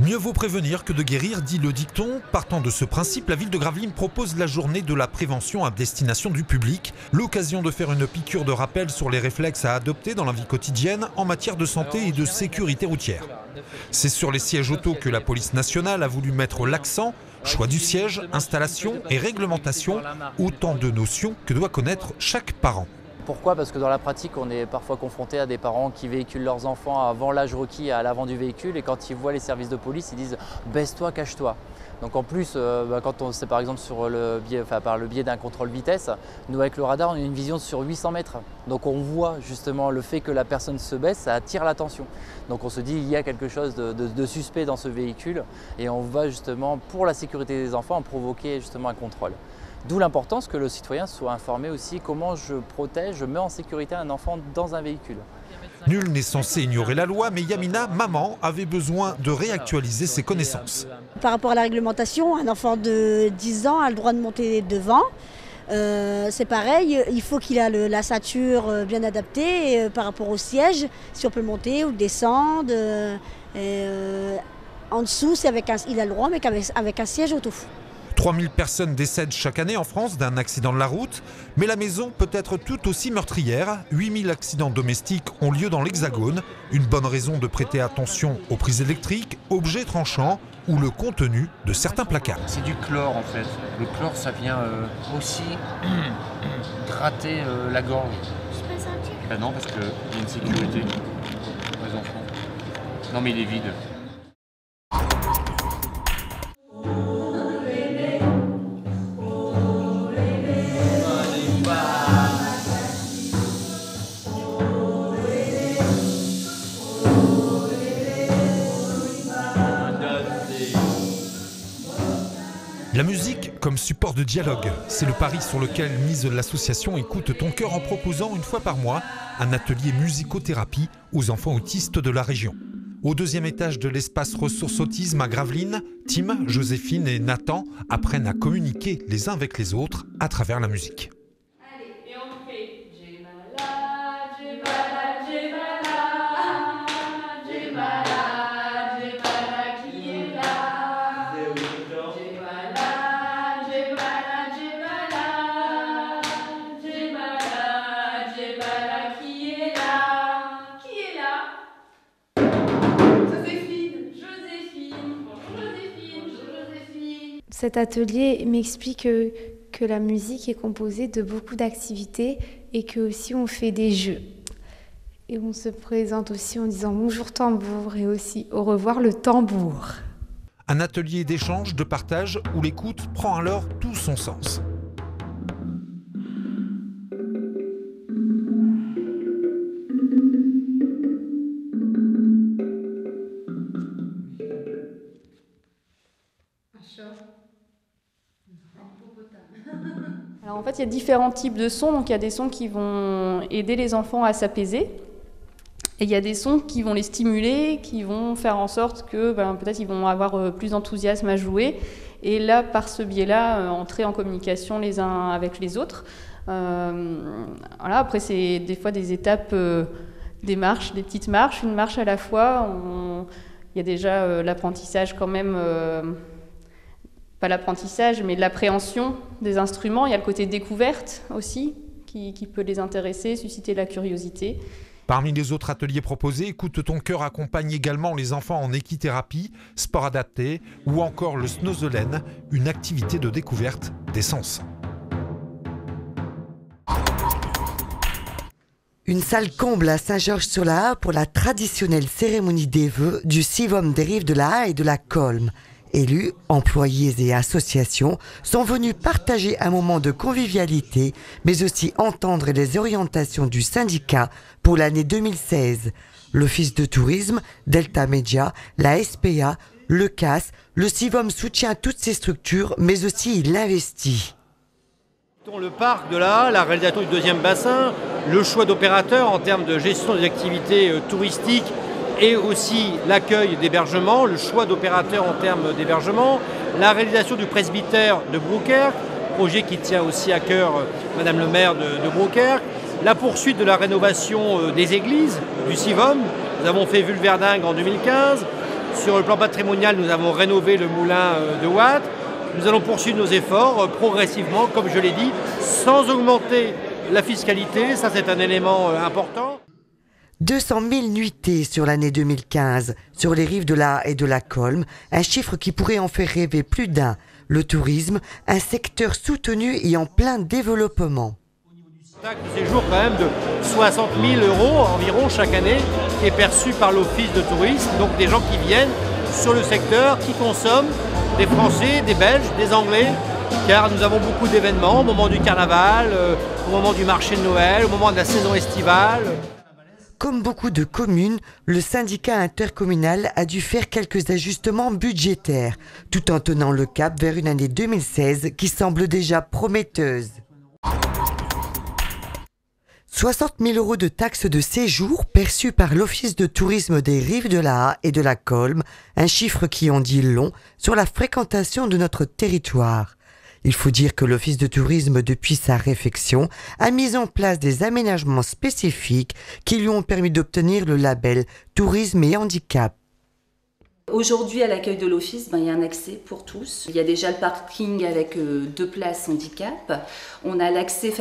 Mieux vaut prévenir que de guérir, dit le dicton. Partant de ce principe, la ville de Gravelines propose la journée de la prévention à destination du public. L'occasion de faire une piqûre de rappel sur les réflexes à adopter dans la vie quotidienne en matière de santé et de sécurité routière. C'est sur les sièges auto que la police nationale a voulu mettre l'accent. Choix du siège, installation et réglementation, autant de notions que doit connaître chaque parent. Pourquoi? Parce que dans la pratique, on est parfois confronté à des parents qui véhiculent leurs enfants avant l'âge requis à l'avant du véhicule et quand ils voient les services de police, ils disent « baisse-toi, cache-toi ». Donc en plus, quand c'est par exemple par le biais d'un contrôle vitesse, nous avec le radar, on a une vision sur 800 mètres. Donc on voit justement le fait que la personne se baisse, ça attire l'attention. Donc on se dit il y a quelque chose de suspect dans ce véhicule et on va justement, pour la sécurité des enfants, provoquer justement un contrôle. D'où l'importance que le citoyen soit informé aussi comment je protège, je mets en sécurité un enfant dans un véhicule. Nul n'est censé ignorer la loi, mais Yamina, maman, avait besoin de réactualiser ses connaissances. Par rapport à la réglementation, un enfant de 10 ans a le droit de monter devant. C'est pareil, il faut qu'il ait la ceinture bien adaptée par rapport au siège, si on peut monter ou descendre. En dessous, il a le droit, mais avec un siège auto. 3000 personnes décèdent chaque année en France d'un accident de la route, mais la maison peut être tout aussi meurtrière. 8000 accidents domestiques ont lieu dans l'Hexagone. Une bonne raison de prêter attention aux prises électriques, objets tranchants ou le contenu de certains placards. C'est du chlore en fait. Le chlore, ça vient aussi gratter la gorge. Ben non, parce qu'il y a une sécurité pour les enfants. Non mais il est vide. La musique comme support de dialogue, c'est le pari sur lequel mise l'association Écoute ton cœur en proposant une fois par mois un atelier musicothérapie aux enfants autistes de la région. Au 2e étage de l'espace ressources autisme à Gravelines, Tim, Joséphine et Nathan apprennent à communiquer les uns avec les autres à travers la musique. Allez, et on fait j'ai malade, j'ai malade, j'ai malade, j'ai malade, j'ai malade, qui est là? J'ai malade, j'ai malade, j'ai malade, j'ai malade, j'ai malade, qui est là? Qui est là? Joséphine, Joséphine, bonjour Joséphine, bonjour Joséphine. Cet atelier m'explique que la musique est composée de beaucoup d'activités et que aussi on fait des jeux. Et on se présente aussi en disant bonjour tambour et aussi au revoir le tambour. Un atelier d'échange, de partage où l'écoute prend alors tout son sens. Alors en fait, il y a différents types de sons. Donc il y a des sons qui vont aider les enfants à s'apaiser. Et il y a des sons qui vont les stimuler, qui vont faire en sorte que peut-être ils vont avoir plus d'enthousiasme à jouer. Et là, par ce biais-là, entrer en communication les uns avec les autres. Voilà, après, c'est des fois des étapes, des marches, des petites marches, une marche à la fois. Il y a déjà l'apprentissage quand même... pas l'apprentissage, mais l'appréhension des instruments. Il y a le côté découverte aussi, qui peut les intéresser, susciter la curiosité. Parmi les autres ateliers proposés, Écoute ton cœur accompagne également les enfants en équithérapie, sport adapté ou encore le Snozelen, une activité de découverte des sens. Une salle comble à Saint-Georges-sur-la-Haye pour la traditionnelle cérémonie des vœux du Civom des Rives de la Haye et de la Colme. Élus, employés et associations sont venus partager un moment de convivialité, mais aussi entendre les orientations du syndicat pour l'année 2016. L'Office de tourisme, Delta Média, la SPA, le CAS, le Civom soutient toutes ces structures, mais aussi il investit. Le parc de la réalisation du 2e bassin, le choix d'opérateurs en termes de gestion des activités touristiques, et aussi l'accueil d'hébergement, le choix d'opérateurs en termes d'hébergement, la réalisation du presbytère de Brouckère, projet qui tient aussi à cœur Madame le maire de Brouckère, la poursuite de la rénovation des églises du Civom, nous avons fait Vulverdingue en 2015, Sur le plan patrimonial, nous avons rénové le moulin de Watt. Nous allons poursuivre nos efforts progressivement, comme je l'ai dit, sans augmenter la fiscalité. Ça, c'est un élément important. 200 000 nuitées sur l'année 2015, sur les rives de la et de la Colme, un chiffre qui pourrait en faire rêver plus d'un. Le tourisme, un secteur soutenu et en plein développement. Taxe de séjour quand même de 60 000 € environ chaque année qui est perçu par l'office de tourisme, donc des gens qui viennent sur le secteur, qui consomment, des Français, des Belges, des Anglais, car nous avons beaucoup d'événements au moment du carnaval, au moment du marché de Noël, au moment de la saison estivale. Comme beaucoup de communes, le syndicat intercommunal a dû faire quelques ajustements budgétaires, tout en tenant le cap vers une année 2016 qui semble déjà prometteuse. 60 000 € de taxes de séjour perçues par l'Office de tourisme des rives de la Haye et de la Colme, un chiffre qui en dit long sur la fréquentation de notre territoire. Il faut dire que l'Office de tourisme, depuis sa réfection, a mis en place des aménagements spécifiques qui lui ont permis d'obtenir le label Tourisme et Handicap. Aujourd'hui, à l'accueil de l'office, il y a un accès pour tous. Il y a déjà le parking avec 2 places handicap. On a l'accès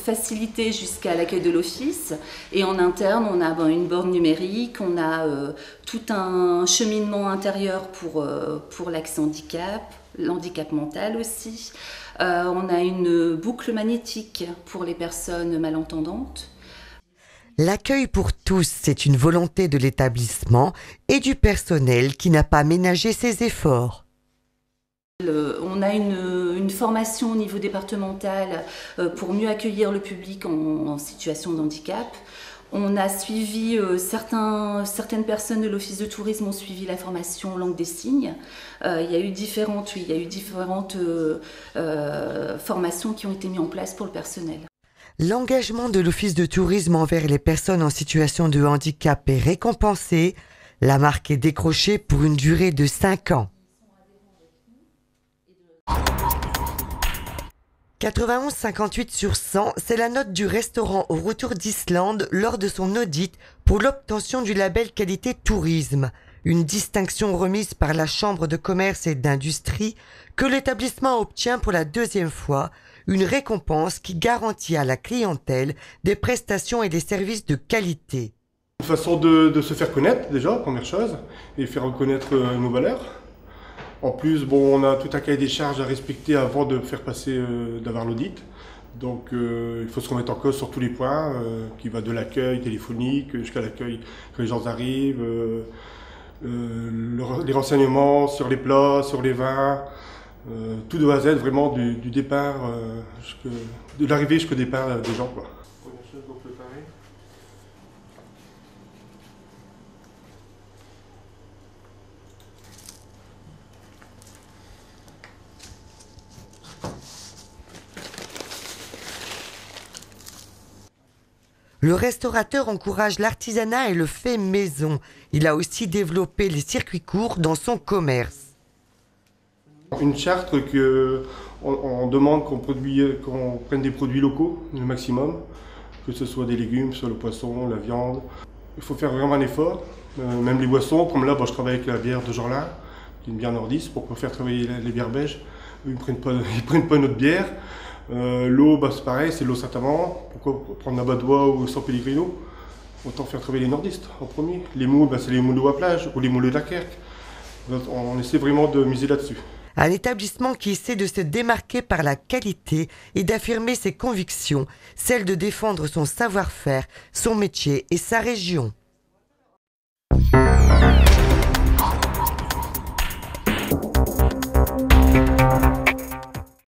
facilité jusqu'à l'accueil de l'office. Et en interne, on a une borne numérique, on a tout un cheminement intérieur pour l'accès handicap, l'handicap mental aussi. On a une boucle magnétique pour les personnes malentendantes. L'accueil pour tous, c'est une volonté de l'établissement et du personnel qui n'a pas ménagé ses efforts. On a une formation au niveau départemental pour mieux accueillir le public en situation de handicap. On a suivi, certaines personnes de l'Office de tourisme ont suivi la formation langue des signes. Il y a eu différentes formations qui ont été mises en place pour le personnel. L'engagement de l'Office de tourisme envers les personnes en situation de handicap est récompensé. La marque est décrochée pour une durée de 5 ans. 91,58 sur 100, c'est la note du restaurant au retour d'Islande lors de son audit pour l'obtention du label qualité tourisme. Une distinction remise par la Chambre de commerce et d'industrie que l'établissement obtient pour la 2e fois, une récompense qui garantit à la clientèle des prestations et des services de qualité. Une façon de se faire connaître déjà, première chose, et faire reconnaître nos valeurs. En plus, on a tout un cahier des charges à respecter avant de faire passer, d'avoir l'audit. Donc il faut se remettre en cause sur tous les points, qui va de l'accueil téléphonique jusqu'à l'accueil quand les gens arrivent, les renseignements sur les plats, sur les vins, tout de A à Z, vraiment du départ, de l'arrivée jusqu'au départ des gens, quoi. Le restaurateur encourage l'artisanat et le fait maison. Il a aussi développé les circuits courts dans son commerce. Une charte qu'on demande qu'on prenne des produits locaux, le maximum, que ce soit des légumes, soit le poisson, la viande. Il faut faire vraiment un effort, même les boissons, comme là, je travaille avec la bière de Jeanlin, qui est une bière nordiste, pour faire travailler les bières belges. Eux, ils prennent pas notre bière. L'eau, c'est pareil, c'est l'eau Saint-Amand. Pourquoi prendre la Badois ou San Pellegrino? Autant faire travailler les nordistes en premier. Les moules, c'est les moules à plage ou les moules de la Kerk. On essaie vraiment de miser là-dessus. Un établissement qui essaie de se démarquer par la qualité et d'affirmer ses convictions, celle de défendre son savoir-faire, son métier et sa région.